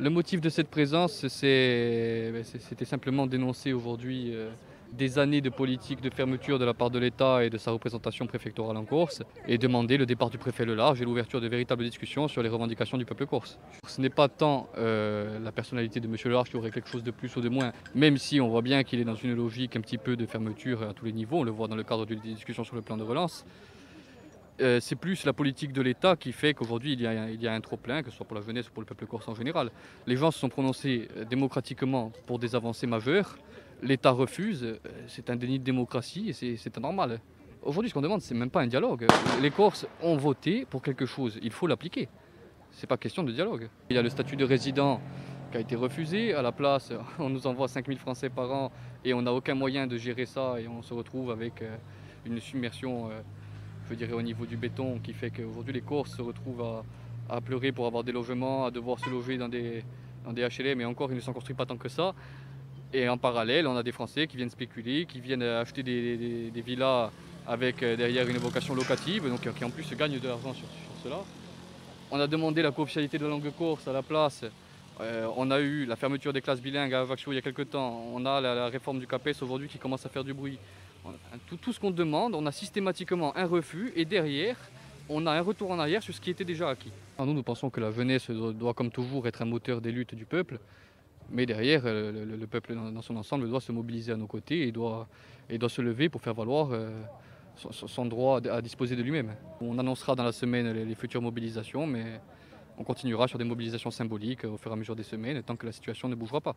Le motif de cette présence, c'était simplement dénoncer aujourd'hui des années de politique de fermeture de la part de l'État et de sa représentation préfectorale en Corse et demander le départ du préfet Le Large et l'ouverture de véritables discussions sur les revendications du peuple corse. Ce n'est pas tant la personnalité de M. Le Large qui aurait quelque chose de plus ou de moins, même si on voit bien qu'il est dans une logique un petit peu de fermeture à tous les niveaux, on le voit dans le cadre des discussions sur le plan de relance. C'est plus la politique de l'État qui fait qu'aujourd'hui il y a un trop-plein, que ce soit pour la jeunesse ou pour le peuple corse en général. Les gens se sont prononcés démocratiquement pour des avancées majeures. L'État refuse, c'est un déni de démocratie et c'est anormal. Aujourd'hui, ce qu'on demande, c'est même pas un dialogue. Les Corses ont voté pour quelque chose, il faut l'appliquer. C'est pas question de dialogue. Il y a le statut de résident qui a été refusé. À la place, on nous envoie 5000 Français par an et on n'a aucun moyen de gérer ça et on se retrouve avec une submersion je dirais au niveau du béton, qui fait qu'aujourd'hui les Corses se retrouvent à pleurer pour avoir des logements, à devoir se loger dans des HLM, mais encore ils ne s'en construisent pas tant que ça. Et en parallèle, on a des Français qui viennent spéculer, qui viennent acheter des villas avec derrière une vocation locative, donc qui en plus gagnent de l'argent sur cela. On a demandé la co-officialité de la langue corse à la place. On a eu la fermeture des classes bilingues à Ajaccio il y a quelques temps. On a la réforme du CAPES aujourd'hui qui commence à faire du bruit. Tout ce qu'on demande, on a systématiquement un refus et derrière, on a un retour en arrière sur ce qui était déjà acquis. Alors nous pensons que la jeunesse doit comme toujours être un moteur des luttes du peuple, mais derrière, le peuple dans son ensemble doit se mobiliser à nos côtés et doit se lever pour faire valoir son droit à disposer de lui-même. On annoncera dans la semaine les futures mobilisations, mais on continuera sur des mobilisations symboliques au fur et à mesure des semaines, tant que la situation ne bougera pas.